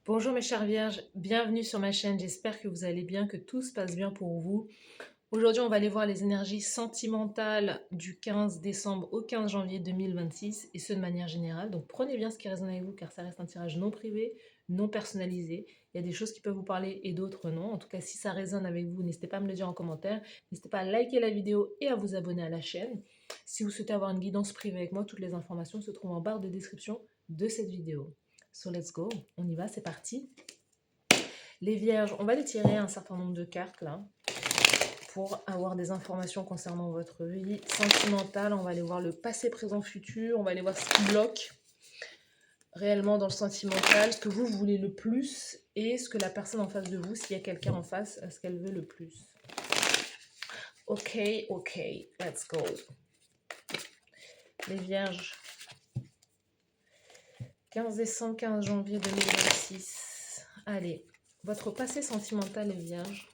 Bonjour mes chères vierges, bienvenue sur ma chaîne, j'espère que vous allez bien, que tout se passe bien pour vous. Aujourd'hui on va aller voir les énergies sentimentales du 15 décembre au 15 janvier 2026 et ce de manière générale. Donc prenez bien ce qui résonne avec vous car ça reste un tirage non privé, non personnalisé. Il y a des choses qui peuvent vous parler et d'autres non. En tout cas si ça résonne avec vous, n'hésitez pas à me le dire en commentaire, n'hésitez pas à liker la vidéo et à vous abonner à la chaîne. Si vous souhaitez avoir une guidance privée avec moi, toutes les informations se trouvent en barre de description de cette vidéo. So let's go, on y va, c'est parti. Les vierges, on va les tirer un certain nombre de cartes là pour avoir des informations concernant votre vie sentimentale. On va aller voir le passé, présent, futur. On va aller voir ce qui bloque réellement dans le sentimental, ce que vous voulez le plus et ce que la personne en face de vous, s'il y a quelqu'un en face, ce qu'elle veut le plus. Ok, let's go. Les vierges, 15 décembre, 15 janvier 2026. Allez, votre passé sentimental, les vierges,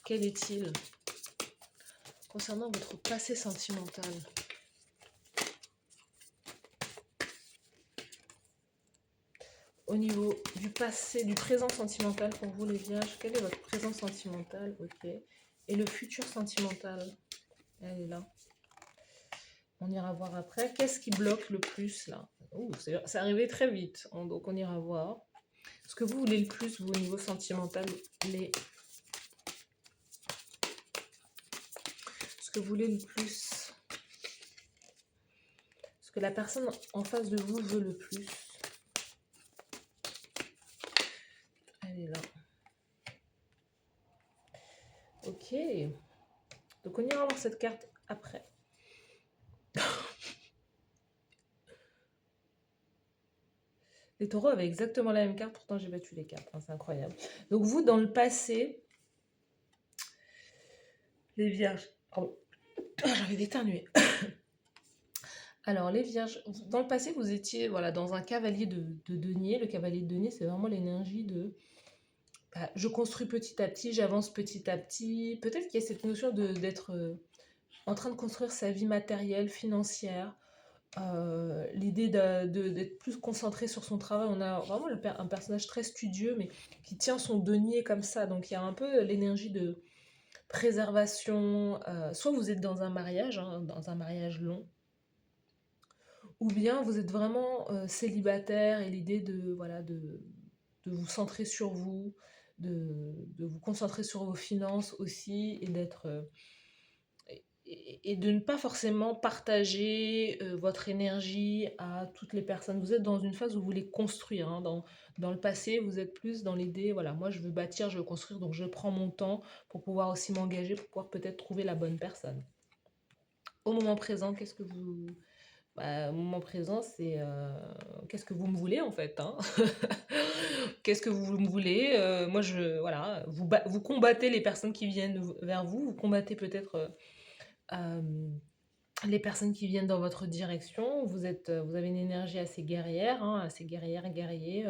quel est-il concernant votre passé sentimental? Au niveau du passé, du présent sentimental pour vous les vierges, quel est votre présent sentimental? Ok. Et le futur sentimental? Elle est là. On ira voir après. Qu'est-ce qui bloque le plus là? C'est arrivé très vite, donc on ira voir. Ce que vous voulez le plus, vous, au niveau sentimental, ce que vous voulez le plus, ce que la personne en face de vous veut le plus. Elle est là. Ok. Donc on ira voir cette carte après. Les taureaux avaient exactement la même carte, pourtant j'ai battu les cartes, hein, c'est incroyable. Donc vous, dans le passé, les vierges, pardon, j'avais d'éternuer. Alors les vierges, dans le passé, vous étiez voilà, dans un cavalier de denier. Le cavalier de denier, c'est vraiment l'énergie de je construis petit à petit, j'avance petit à petit. Peut-être qu'il y a cette notion d'être en train de construire sa vie matérielle, financière. L'idée d'être plus concentré sur son travail. On a vraiment un personnage très studieux, mais qui tient son denier comme ça. Donc il y a un peu l'énergie de préservation. Soit vous êtes dans un mariage, hein, dans un mariage long, ou bien vous êtes vraiment célibataire et l'idée voilà, de vous centrer sur vous, de vous concentrer sur vos finances aussi et d'être et de ne pas forcément partager votre énergie à toutes les personnes. Vous êtes dans une phase où vous voulez construire, hein. Dans le passé, vous êtes plus dans l'idée, voilà, moi je veux bâtir, je veux construire, donc je prends mon temps pour pouvoir aussi m'engager, pour pouvoir peut-être trouver la bonne personne. Au moment présent, qu'est-ce que vous... Au moment présent, c'est qu'est-ce que vous me voulez en fait, hein. Qu'est-ce que vous me voulez? Moi, voilà, vous combattez les personnes qui viennent vers vous, vous combattez peut-être euh, les personnes qui viennent dans votre direction. Vous avez une énergie assez guerrière, hein, assez guerrière, guerrier.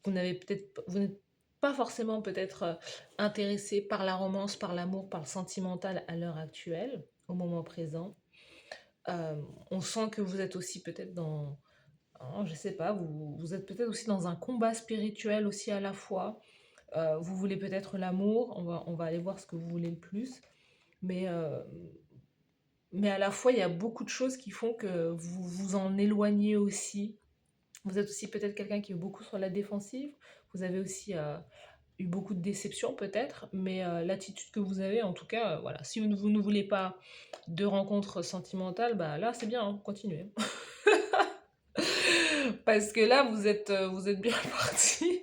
Vous n'êtes pas forcément peut-être intéressé par la romance, par l'amour, par le sentimental à l'heure actuelle, au moment présent. On sent que vous êtes aussi peut-être dans, hein, je sais pas, vous êtes peut-être aussi dans un combat spirituel aussi à la fois. Vous voulez peut-être l'amour, on va aller voir ce que vous voulez le plus. Mais, euh, mais à la fois, il y a beaucoup de choses qui font que vous vous en éloignez aussi. Vous êtes aussi peut-être quelqu'un qui est beaucoup sur la défensive. Vous avez aussi eu beaucoup de déceptions peut-être, mais l'attitude que vous avez, en tout cas, voilà. Si vous ne voulez pas de rencontres sentimentales, bah là c'est bien, hein, continuez. Parce que là vous êtes bien parti.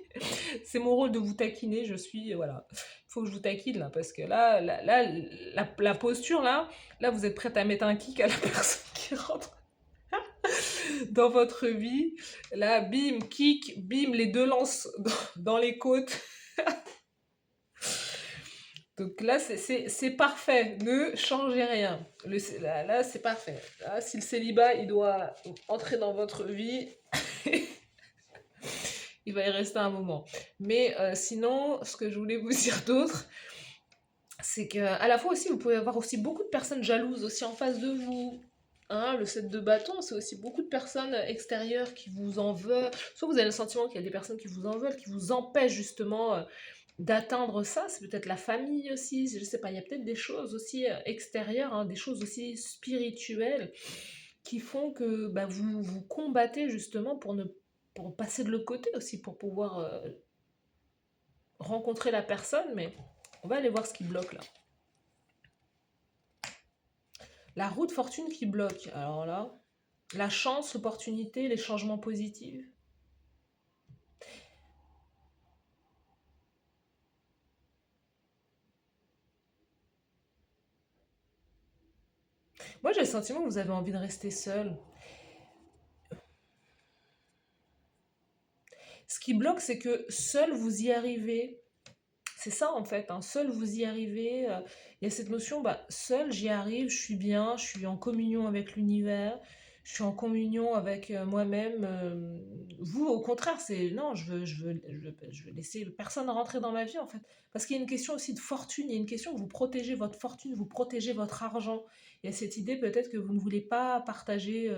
C'est mon rôle de vous taquiner, je suis, voilà. Il faut que je vous taquine là, parce que la posture là vous êtes prête à mettre un kick à la personne qui rentre dans votre vie. Là, bim, kick, bim, les deux lances dans les côtes. Donc là, c'est parfait. Ne changez rien. Là, c'est parfait. Là, si le célibat, il doit entrer dans votre vie, il va y rester un moment. Mais sinon, ce que je voulais vous dire d'autre, c'est que à la fois aussi, vous pouvez avoir aussi beaucoup de personnes jalouses aussi en face de vous. Hein, le 7 de bâton, c'est aussi beaucoup de personnes extérieures qui vous en veulent. Soit vous avez le sentiment qu'il y a des personnes qui vous en veulent, qui vous empêchent justement d'atteindre ça. C'est peut-être la famille aussi, je sais pas, il y a peut-être des choses aussi extérieures, hein, des choses aussi spirituelles qui font que bah, vous combattez justement pour passer de l'autre côté aussi, pour pouvoir rencontrer la personne, mais on va aller voir ce qui bloque là. La roue de fortune qui bloque. Alors là, la chance, l'opportunité, les changements positifs. Moi, j'ai le sentiment que vous avez envie de rester seul. Ce qui bloque, c'est que seul vous y arrivez. C'est ça en fait, hein, seul vous y arrivez. Il y a cette notion, bah, seul j'y arrive, je suis bien, je suis en communion avec l'univers, je suis en communion avec moi-même. Vous, au contraire, c'est non, je veux laisser personne rentrer dans ma vie en fait. Parce qu'il y a une question aussi de fortune, il y a une question que vous protégez votre fortune, vous protégez votre argent. Il y a cette idée peut-être que vous ne voulez pas partager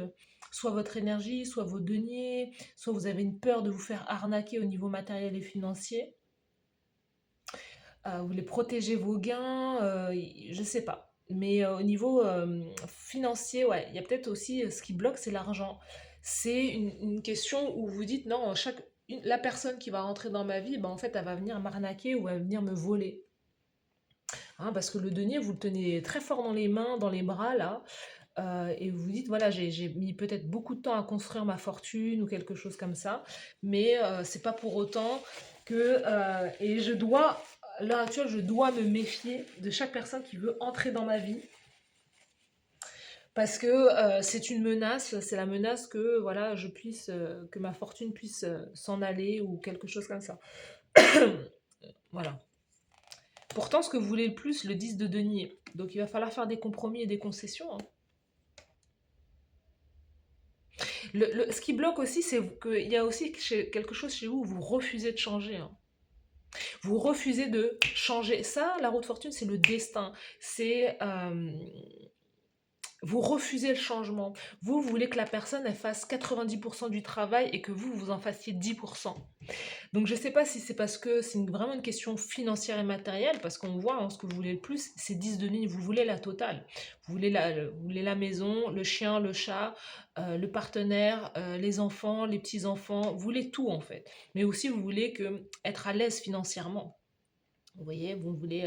soit votre énergie, soit vos deniers, soit vous avez une peur de vous faire arnaquer au niveau matériel et financier. Vous voulez protéger vos gains, je sais pas. Mais au niveau financier, ouais, il y a peut-être aussi ce qui bloque, c'est l'argent. C'est une question où vous dites non, la personne qui va rentrer dans ma vie, ben, en fait, elle va venir m'arnaquer ou elle va venir me voler. Hein, parce que le denier, vous le tenez très fort dans les mains, dans les bras, là, et vous vous dites, voilà, j'ai mis peut-être beaucoup de temps à construire ma fortune ou quelque chose comme ça, mais c'est pas pour autant que... et je dois, à l'heure actuelle, je dois me méfier de chaque personne qui veut entrer dans ma vie, parce que c'est une menace, c'est la menace que, voilà, que ma fortune puisse s'en aller ou quelque chose comme ça. Voilà. Pourtant, ce que vous voulez le plus, le 10 de denier. Donc il va falloir faire des compromis et des concessions, hein. Ce qui bloque aussi, c'est qu'il y a aussi quelque chose chez vous où vous refusez de changer, hein. Vous refusez de changer. Ça, la roue de fortune, c'est le destin. C'est vous refusez le changement. Vous voulez que la personne elle fasse 90% du travail et que vous en fassiez 10%. Donc je ne sais pas si c'est parce que c'est vraiment une question financière et matérielle, parce qu'on voit hein, ce que vous voulez le plus, c'est 10 de nuit, vous voulez la totale. Vous voulez la maison, le chien, le chat, le partenaire, les enfants, les petits-enfants, vous voulez tout en fait. Mais aussi vous voulez être à l'aise financièrement. Vous voyez, vous voulez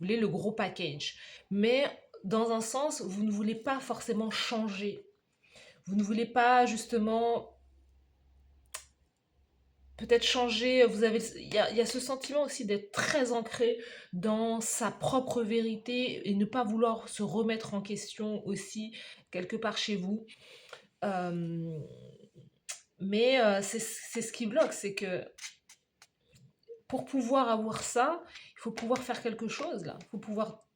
le gros package. Mais dans un sens, vous ne voulez pas forcément changer. Vous ne voulez pas justement peut-être changer, il y a ce sentiment aussi d'être très ancré dans sa propre vérité et ne pas vouloir se remettre en question aussi quelque part chez vous. Euh, mais c'est ce qui bloque, c'est que pour pouvoir avoir ça, il faut pouvoir faire quelque chose là. Il faut pouvoir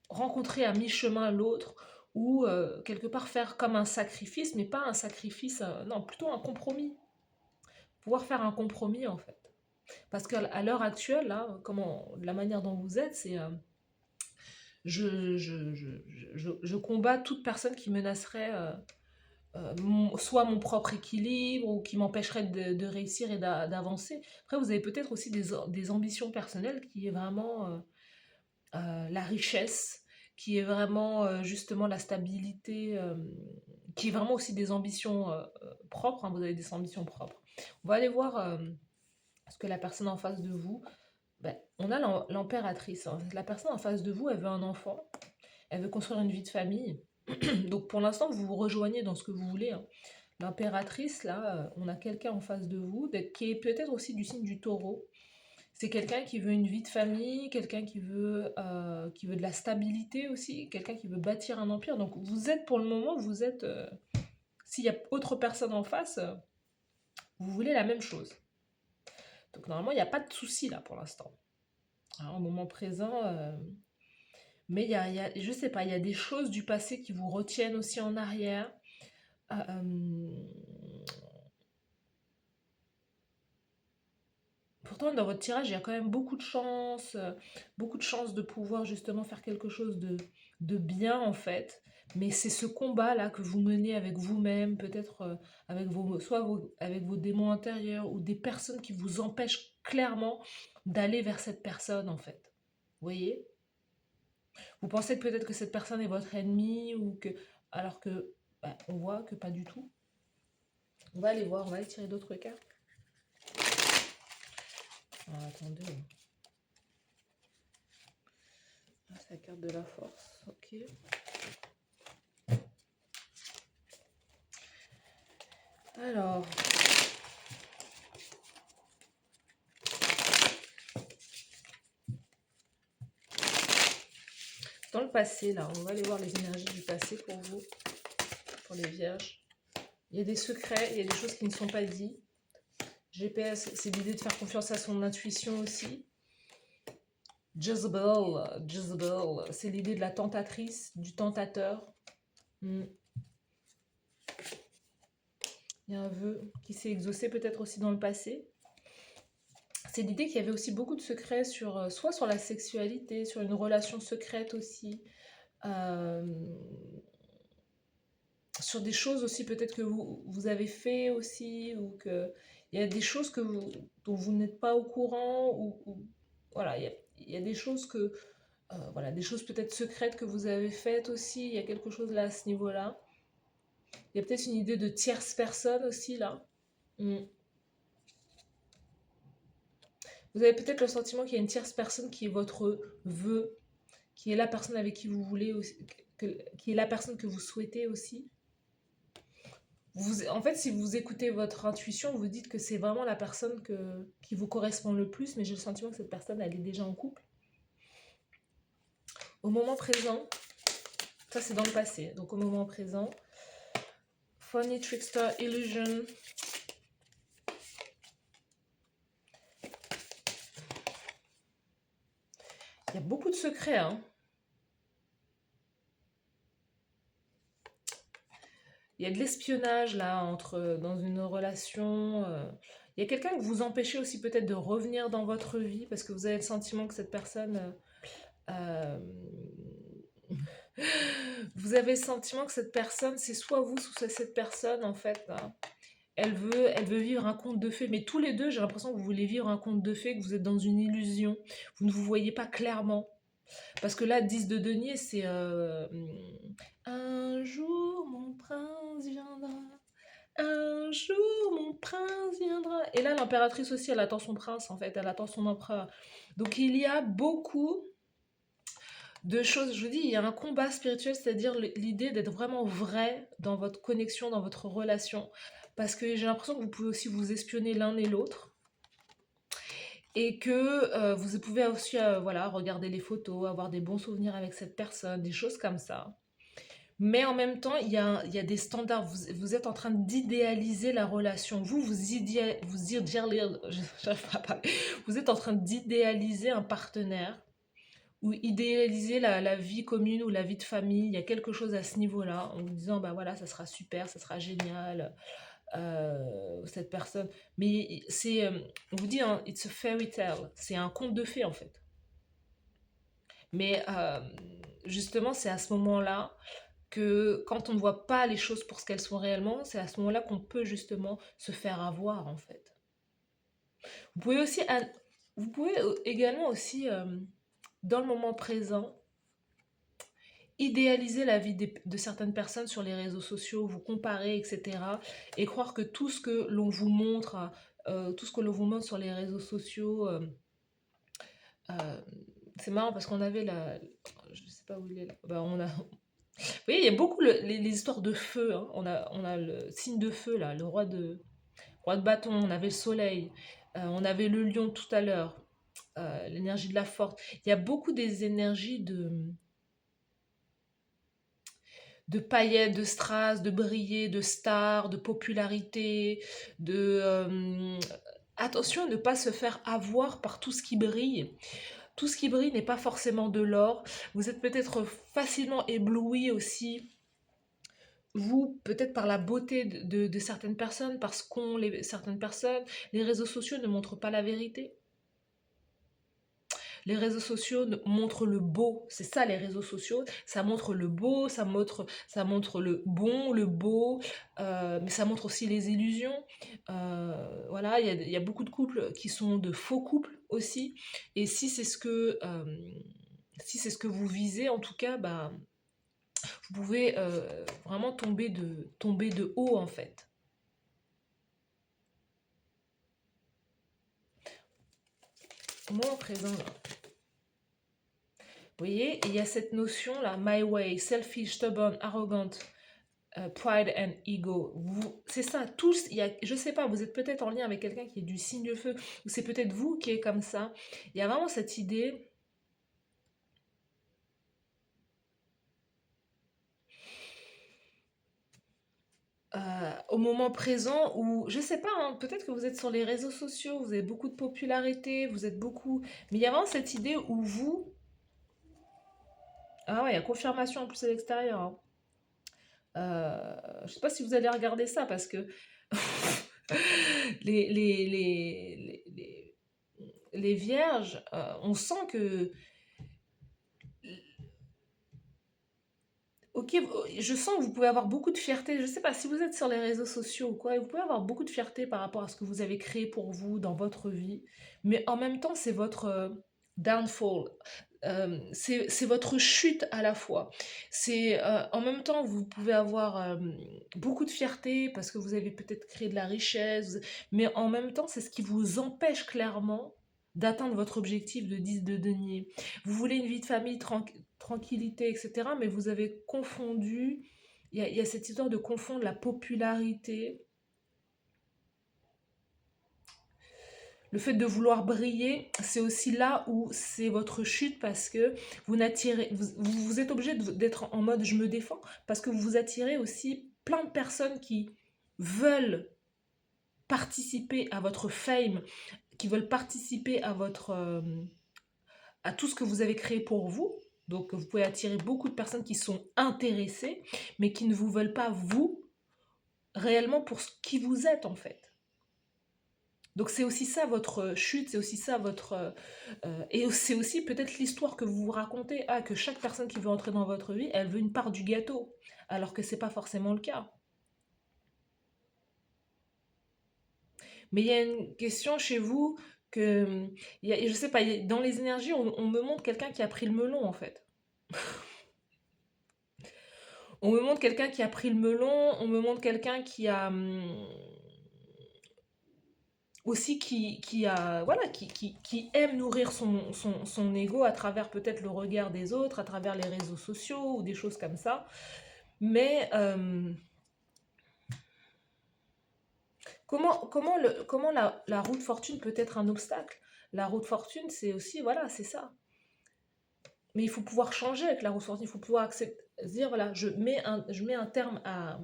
rencontrer à mi-chemin l'autre ou quelque part faire comme un sacrifice, mais pas un sacrifice, non, plutôt un compromis. Pouvoir faire un compromis en fait. Parce qu'à l'heure actuelle, là, la manière dont vous êtes, c'est je combats toute personne qui menacerait soit mon propre équilibre ou qui m'empêcherait de réussir et d'avancer. Après, vous avez peut-être aussi des ambitions personnelles qui est vraiment la richesse, qui est vraiment justement la stabilité, qui est vraiment aussi des ambitions propres, hein, vous avez des ambitions propres. On va aller voir ce que la personne en face de vous, ben, on a l'impératrice, hein. La personne en face de vous, elle veut un enfant, elle veut construire une vie de famille. Donc pour l'instant, vous vous rejoignez dans ce que vous voulez, hein. L'impératrice, là, on a quelqu'un en face de vous qui est peut-être aussi du signe du taureau. C'est quelqu'un qui veut une vie de famille, quelqu'un qui veut de la stabilité aussi, quelqu'un qui veut bâtir un empire. Donc vous êtes pour le moment, s'il y a autre personne en face, vous voulez la même chose. Donc normalement, il n'y a pas de souci là pour l'instant. Au moment présent, mais je sais pas, il y a des choses du passé qui vous retiennent aussi en arrière. pourtant dans votre tirage, il y a quand même beaucoup de chance de pouvoir justement faire quelque chose de bien en fait. Mais c'est ce combat-là que vous menez avec vous-même, peut-être avec avec vos démons intérieurs ou des personnes qui vous empêchent clairement d'aller vers cette personne en fait. Vous voyez? Vous pensez peut-être que cette personne est votre ennemi ou que, alors que, bah, on voit que pas du tout. On va aller voir, on va aller tirer d'autres cartes. Ah, attendez. Ah, c'est la carte de la force. Ok. Alors. Dans le passé, là, on va aller voir les énergies du passé pour vous, pour les vierges. Il y a des secrets, il y a des choses qui ne sont pas dites. GPS, c'est l'idée de faire confiance à son intuition aussi. Jezebel, c'est l'idée de la tentatrice, du tentateur. Il y a un vœu qui s'est exaucé peut-être aussi dans le passé. C'est l'idée qu'il y avait aussi beaucoup de secrets sur, soit sur la sexualité, sur une relation secrète aussi, sur des choses aussi peut-être que vous avez fait aussi, ou que il y a des choses dont vous n'êtes pas au courant, voilà, il y a des choses voilà, des choses peut-être secrètes que vous avez faites aussi, il y a quelque chose là à ce niveau-là. Il y a peut-être une idée de tierce personne aussi là. Vous avez peut-être le sentiment qu'il y a une tierce personne qui est votre vœu, qui est la personne avec qui vous voulez aussi, qui est la personne que vous souhaitez aussi. En fait, si vous écoutez votre intuition, vous dites que c'est vraiment la personne qui vous correspond le plus, mais j'ai le sentiment que cette personne, elle est déjà en couple. Au moment présent, ça c'est dans le passé, donc au moment présent, Funny Trickster Illusion. Il y a beaucoup de secrets, hein. Il y a de l'espionnage là dans une relation. Il y a quelqu'un que vous empêchez aussi peut-être de revenir dans votre vie parce que vous avez le sentiment que cette personne. Euh, vous avez le sentiment que cette personne, c'est soit vous, soit cette personne en fait. Hein. Elle veut vivre un conte de fées, mais tous les deux, j'ai l'impression que vous voulez vivre un conte de fées, que vous êtes dans une illusion. Vous ne vous voyez pas clairement. Parce que là, 10 de denier, c'est un jour mon prince viendra. Un jour mon prince viendra. Et là, l'impératrice aussi, elle attend son prince en fait, elle attend son empereur. Donc il y a beaucoup de choses. Je vous dis, il y a un combat spirituel, c'est-à-dire l'idée d'être vraiment vrai dans votre connexion, dans votre relation. Parce que j'ai l'impression que vous pouvez aussi vous espionner l'un et l'autre. Et que vous pouvez aussi voilà, regarder les photos, avoir des bons souvenirs avec cette personne, des choses comme ça. Mais en même temps, il y a des standards. Vous êtes en train d'idéaliser la relation. J'arrive pas à parler. Vous êtes en train d'idéaliser un partenaire ou idéaliser la vie commune ou la vie de famille. Il y a quelque chose à ce niveau-là en vous disant, bah voilà, ça sera super, ça sera génial. Cette personne. Mais on vous dit, hein, it's a fairy tale. C'est un conte de fées en fait. Mais justement, c'est à ce moment-là que quand on ne voit pas les choses pour ce qu'elles sont réellement, c'est à ce moment-là qu'on peut justement se faire avoir en fait. Vous pouvez aussi, vous pouvez également aussi, dans le moment présent, idéaliser la vie de certaines personnes sur les réseaux sociaux, vous comparer, etc. Et croire que tout ce que l'on vous montre, tout ce que l'on vous montre sur les réseaux sociaux, euh, c'est marrant parce qu'on avait je sais pas où il est là. Bah, vous voyez, il y a beaucoup les histoires de feu. Hein. On a le signe de feu là, le roi de bâton. On avait le soleil, on avait le lion tout à l'heure, l'énergie de la force. Il y a beaucoup des énergies de paillettes, de strass, de briller, de stars, de popularité, attention à ne pas se faire avoir par tout ce qui brille. Tout ce qui brille n'est pas forcément de l'or. Vous êtes peut-être facilement ébloui aussi, vous, peut-être par la beauté de certaines personnes, parce certaines personnes, les réseaux sociaux ne montrent pas la vérité. Les réseaux sociaux montrent le beau, c'est ça les réseaux sociaux, ça montre le beau, ça montre le bon, le beau, mais ça montre aussi les illusions. Voilà, il y a beaucoup de couples qui sont de faux couples aussi, et si c'est ce que vous visez, en tout cas, bah, vous pouvez vraiment tomber de haut en fait. Au moment présent, là. Vous voyez, il y a cette notion là, my way, selfish, stubborn, arrogant, pride and ego. C'est ça, tous, je sais pas, vous êtes peut-être en lien avec quelqu'un qui est du signe de feu, ou c'est peut-être vous qui est comme ça. Il y a vraiment cette idée. Au moment présent où, je sais pas, hein, peut-être que vous êtes sur les réseaux sociaux, vous avez beaucoup de popularité, vous êtes beaucoup. Mais il y a vraiment cette idée où vous. Ah ouais, il y a confirmation en plus à l'extérieur, hein. Je sais pas si vous allez regarder ça parce que les, les, les, les, les vierges, on sent que. Ok, je sens que vous pouvez avoir beaucoup de fierté. Je sais pas si vous êtes sur les réseaux sociaux ou quoi, vous pouvez avoir beaucoup de fierté par rapport à ce que vous avez créé pour vous dans votre vie. Mais en même temps, c'est votre downfall. C'est votre chute à la fois. En même temps, vous pouvez avoir beaucoup de fierté parce que vous avez peut-être créé de la richesse, mais en même temps, c'est ce qui vous empêche clairement d'atteindre votre objectif de 10 de denier. Vous voulez une vie de famille tranquillité, etc. Mais vous avez confondu, il y a cette histoire de confondre la popularité, le fait de vouloir briller, c'est aussi là où c'est votre chute parce que vous êtes obligé d'être en mode je me défends parce que vous attirez aussi plein de personnes qui veulent participer à votre fame, qui veulent participer à tout ce que vous avez créé pour vous. Donc vous pouvez attirer beaucoup de personnes qui sont intéressées, mais qui ne vous veulent pas vous réellement pour ce qui vous êtes en fait. Donc c'est aussi ça votre chute, c'est aussi ça votre... et c'est aussi peut-être l'histoire que vous vous racontez, ah, que chaque personne qui veut entrer dans votre vie, elle veut une part du gâteau, alors que c'est pas forcément le cas. Mais il y a une question chez vous que, je sais pas, dans les énergies, on me montre quelqu'un qui a pris le melon en fait. On me montre quelqu'un qui a pris le melon, on me montre quelqu'un qui a aussi voilà, qui aime nourrir son ego à travers peut-être le regard des autres, à travers les réseaux sociaux ou des choses comme ça. Mais comment la route fortune peut être un obstacle? La route fortune, c'est aussi, voilà, c'est ça. Mais il faut pouvoir changer avec la route fortune, il faut pouvoir accepter, dire, voilà, je mets un terme à...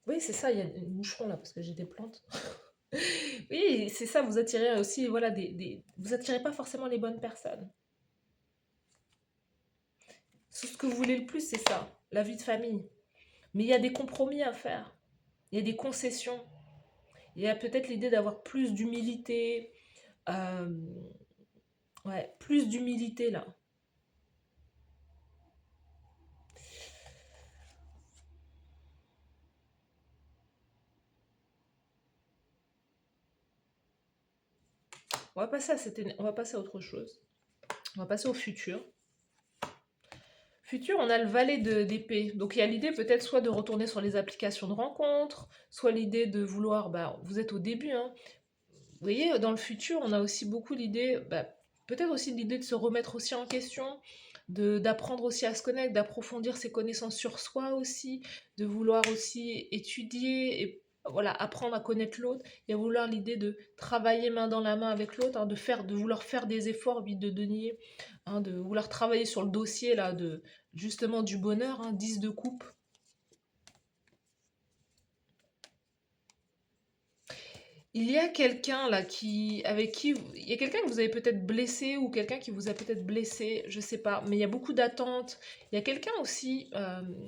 Oui, c'est ça, il y a une moucheron là, parce que j'ai des plantes. Oui, c'est ça, vous attirez aussi, voilà, vous attirez pas forcément les bonnes personnes. Ce que vous voulez le plus, c'est ça, la vie de famille. Mais il y a des compromis à faire, il y a des concessions. Il y a peut-être l'idée d'avoir plus d'humilité, euh, ouais, plus d'humilité là. On va passer à autre chose. On va passer au futur. Futur, on a le valet d'épée. Donc il y a l'idée peut-être soit de retourner sur les applications de rencontres, soit l'idée de vouloir, bah, vous êtes au début, hein. Vous voyez, dans le futur, on a aussi beaucoup l'idée, bah, peut-être aussi l'idée de se remettre aussi en question, d'apprendre aussi à se connaître, d'approfondir ses connaissances sur soi aussi, de vouloir aussi étudier et voilà, apprendre à connaître l'autre. Il y a vouloir l'idée de travailler main dans la main avec l'autre, hein, de vouloir faire des efforts, vite de denier, hein, de vouloir travailler sur le dossier là, justement du bonheur, hein, 10 de coupe. Il y a quelqu'un là il y a quelqu'un que vous avez peut-être blessé ou quelqu'un qui vous a peut-être blessé, je sais pas, mais il y a beaucoup d'attentes. Il y a quelqu'un aussi,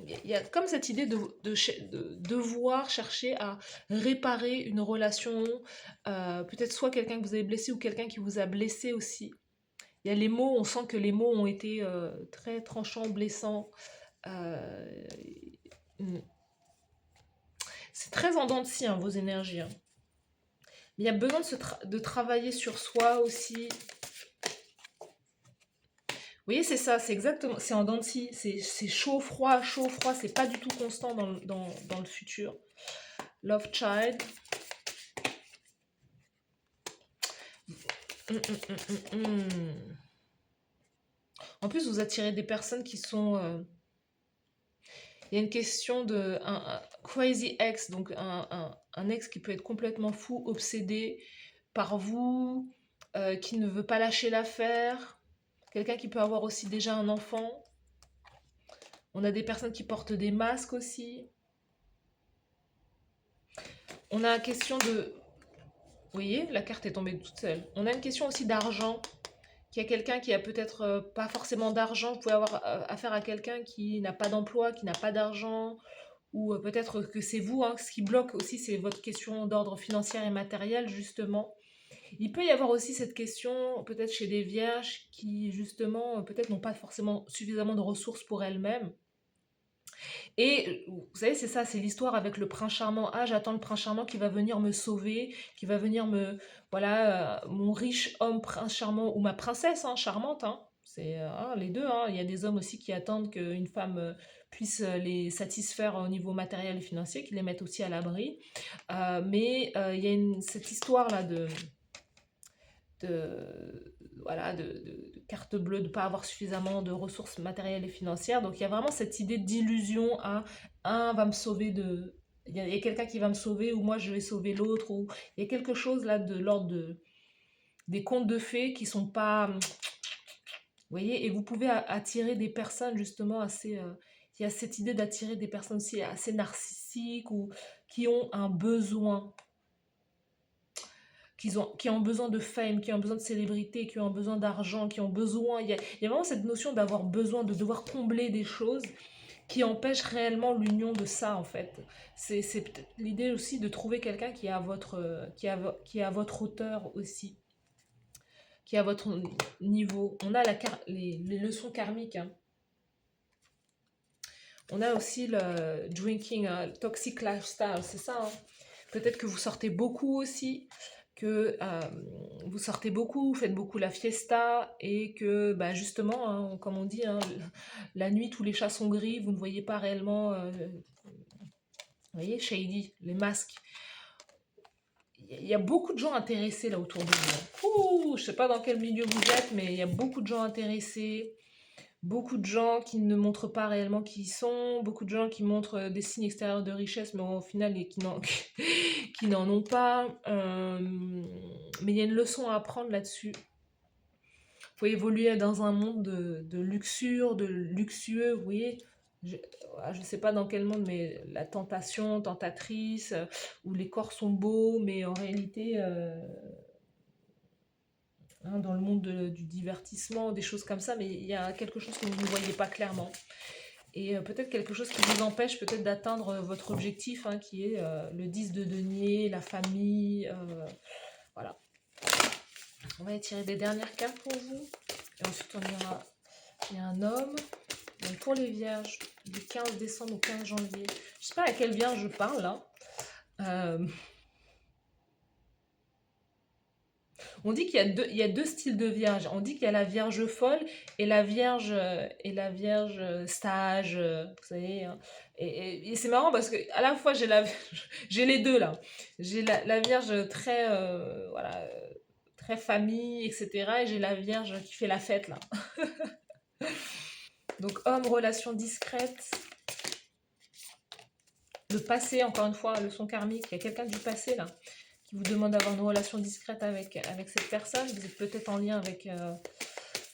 il y a comme cette idée de devoir chercher à réparer une relation, peut-être soit quelqu'un que vous avez blessé ou quelqu'un qui vous a blessé aussi. Il y a les mots, on sent que les mots ont été très tranchants, blessants. Euh, mm. C'est très en dents de scie, hein, vos énergies, hein. Mais il y a besoin de travailler sur soi aussi. Vous voyez, c'est ça, c'est exactement, c'est en dents de scie. C'est chaud, froid, c'est pas du tout constant dans le futur. Love Child. En plus, vous attirez des personnes qui sont... il y a une question de un crazy ex, donc un ex qui peut être complètement fou, obsédé par vous, qui ne veut pas lâcher l'affaire. Quelqu'un qui peut avoir aussi déjà un enfant. On a des personnes qui portent des masques aussi. On a une question de... Vous voyez, la carte est tombée toute seule. On a une question aussi d'argent. Qu'il y a quelqu'un qui a peut-être pas forcément d'argent. Vous pouvez avoir affaire à quelqu'un qui n'a pas d'emploi, qui n'a pas d'argent. Ou peut-être que c'est vous, hein. Ce qui bloque aussi, c'est votre question d'ordre financier et matériel, justement. Il peut y avoir aussi cette question, peut-être chez des vierges, qui justement, peut-être n'ont pas forcément suffisamment de ressources pour elles-mêmes. Et vous savez, c'est ça, c'est l'histoire avec le prince charmant. Ah, j'attends le prince charmant qui va venir me sauver, qui va venir me... Voilà, mon riche homme prince charmant, ou ma princesse, hein, charmante, hein. C'est les deux, hein. Il y a des hommes aussi qui attendent qu'une femme puisse les satisfaire au niveau matériel et financier, qui les mettent aussi à l'abri. Mais il y a cette histoire-là de, voilà, de carte bleue, de ne pas avoir suffisamment de ressources matérielles et financières. Donc il y a vraiment cette idée d'illusion à un va me sauver de... Il y a quelqu'un qui va me sauver ou moi je vais sauver l'autre. Ou il y a quelque chose là de l'ordre des contes de fées qui sont pas... Vous voyez, et vous pouvez attirer des personnes justement assez... il y a cette idée d'attirer des personnes aussi assez narcissiques ou qui ont un besoin qui ont besoin de fame, qui ont besoin de célébrité, qui ont besoin d'argent, qui ont besoin... Il y a vraiment cette notion d'avoir besoin, de devoir combler des choses qui empêchent réellement l'union de ça, en fait. C'est peut-être l'idée aussi de trouver quelqu'un qui est à votre, qui est à votre hauteur aussi, qui est à votre niveau. On a les leçons karmiques, hein. On a aussi le drinking, toxic lifestyle, c'est ça, hein. Peut-être que vous sortez beaucoup aussi, que vous sortez beaucoup, vous faites beaucoup la fiesta et que bah, justement, hein, comme on dit, hein, la nuit tous les chats sont gris, vous ne voyez pas réellement, vous voyez, shady, les masques. Il y a beaucoup de gens intéressés là autour de vous. Ouh, je sais pas dans quel milieu vous êtes, mais il y a beaucoup de gens intéressés. Beaucoup de gens qui ne montrent pas réellement qui ils sont, beaucoup de gens qui montrent des signes extérieurs de richesse, mais au final qui n'en ont pas. Mais il y a une leçon à apprendre là-dessus. Il faut évoluer dans un monde de luxure, de luxueux, vous voyez. Je ne sais pas dans quel monde, mais la tentation, tentatrice, où les corps sont beaux, mais en réalité, hein, dans le monde du divertissement, des choses comme ça, mais il y a quelque chose que vous ne voyez pas clairement. Et peut-être quelque chose qui vous empêche peut-être d'atteindre votre objectif, hein, qui est le 10 de denier, la famille. Voilà. On va étirer des dernières cartes pour vous. Et ensuite, il y a un homme. Donc pour les vierges, du 15 décembre au 15 janvier. Je sais pas à quelle vierge je parle là. On dit qu'il y a deux styles de vierge. On dit qu'il y a la vierge folle et la vierge sage, vous savez, hein. Et c'est marrant parce que à la fois j'ai les deux là. J'ai la vierge très voilà, très famille, etc. Et j'ai la vierge qui fait la fête là. Donc homme, relation discrète. Le passé, encore une fois, leçon karmique. Il y a quelqu'un du passé là qui vous demande d'avoir une relation discrète avec cette personne. Vous êtes peut-être en lien avec...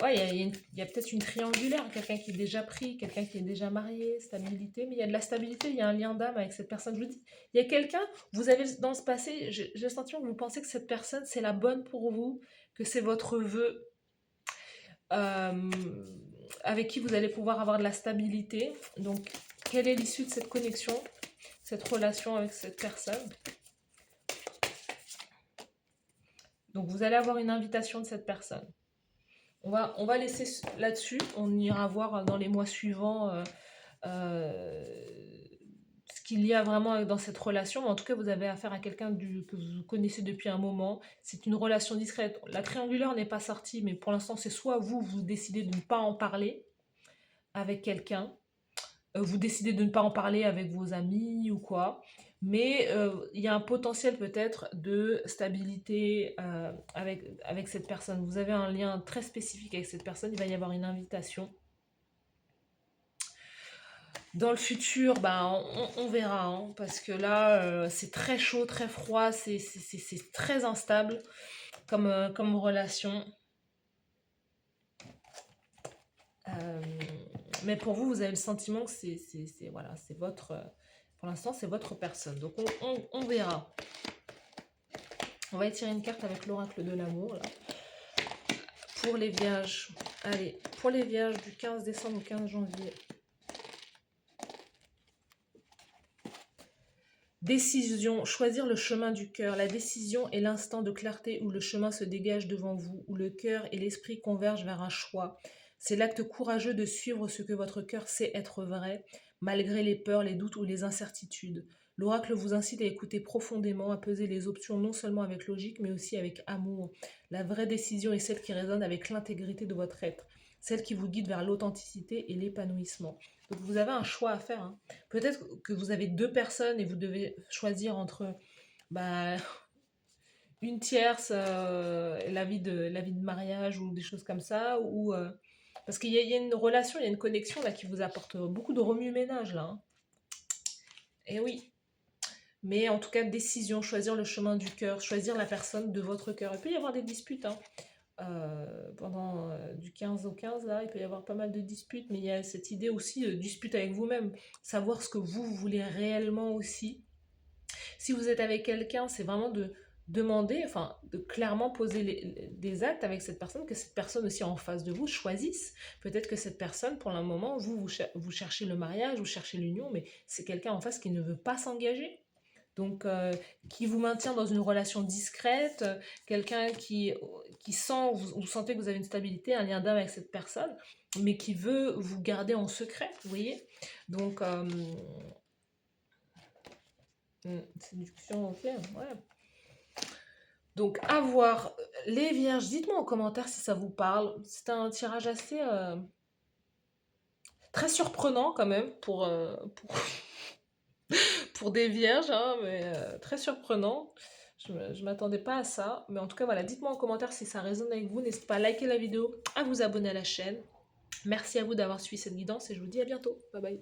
ouais, il y a peut-être une triangulaire, quelqu'un qui est déjà pris, quelqu'un qui est déjà marié, stabilité. Mais il y a de la stabilité, il y a un lien d'âme avec cette personne. Je vous dis, il y a quelqu'un, vous avez dans ce passé, j'ai le sentiment que vous pensez que cette personne, c'est la bonne pour vous, que c'est votre vœu, euh, avec qui vous allez pouvoir avoir de la stabilité. Donc, quelle est l'issue de cette connexion, cette relation avec cette personne? Donc vous allez avoir une invitation de cette personne. On va laisser là-dessus. On ira voir dans les mois suivants euh, ce qu'il y a vraiment dans cette relation. En tout cas, vous avez affaire à quelqu'un que vous connaissez depuis un moment. C'est une relation discrète. La triangulaire n'est pas sortie, mais pour l'instant, c'est soit vous décidez de ne pas en parler avec quelqu'un, vous décidez de ne pas en parler avec vos amis ou quoi. Mais il y a un potentiel peut-être de stabilité avec cette personne. Vous avez un lien très spécifique avec cette personne. Il va y avoir une invitation. Dans le futur, bah, on verra, hein, parce que là, c'est très chaud, très froid, c'est très instable comme relation. Euh, mais pour vous, vous avez le sentiment que voilà, c'est votre, pour l'instant, c'est votre personne. Donc on verra. On va étirer une carte avec l'oracle de l'amour, là. Pour les vierges. Allez, pour les vierges du 15 décembre au 15 janvier. Décision, choisir le chemin du cœur. La décision est l'instant de clarté où le chemin se dégage devant vous, où le cœur et l'esprit convergent vers un choix. C'est l'acte courageux de suivre ce que votre cœur sait être vrai, malgré les peurs, les doutes ou les incertitudes. L'oracle vous incite à écouter profondément, à peser les options non seulement avec logique, mais aussi avec amour. La vraie décision est celle qui résonne avec l'intégrité de votre être, celle qui vous guide vers l'authenticité et l'épanouissement. Donc vous avez un choix à faire, hein. Peut-être que vous avez deux personnes et vous devez choisir entre bah, une tierce, la vie de mariage ou des choses comme ça, ou parce qu'il y a une relation, il y a une connexion là qui vous apporte beaucoup de remue-ménage là, hein. Et oui, mais en tout cas, décision, choisir le chemin du cœur, choisir la personne de votre cœur. Il peut y avoir des disputes, hein. Pendant du 15 au 15, là, il peut y avoir pas mal de disputes, mais il y a cette idée aussi de dispute avec vous-même, savoir ce que vous voulez réellement aussi. Si vous êtes avec quelqu'un, c'est vraiment de demander, enfin, de clairement poser des actes avec cette personne, que cette personne aussi en face de vous choisisse. Peut-être que cette personne, pour le moment, vous cherchez le mariage, vous cherchez l'union, mais c'est quelqu'un en face qui ne veut pas s'engager. Donc, qui vous maintient dans une relation discrète, quelqu'un qui sent, vous sentez que vous avez une stabilité, un lien d'âme avec cette personne, mais qui veut vous garder en secret, vous voyez. Donc, séduction, ok, ouais. Donc, à voir. Les vierges, dites-moi en commentaire si ça vous parle. C'est un tirage assez très surprenant quand même pour des vierges, hein, mais très surprenant. Je m'attendais pas à ça. Mais en tout cas, voilà, dites-moi en commentaire si ça résonne avec vous. N'hésitez pas à liker la vidéo, à vous abonner à la chaîne. Merci à vous d'avoir suivi cette guidance et je vous dis à bientôt. Bye bye.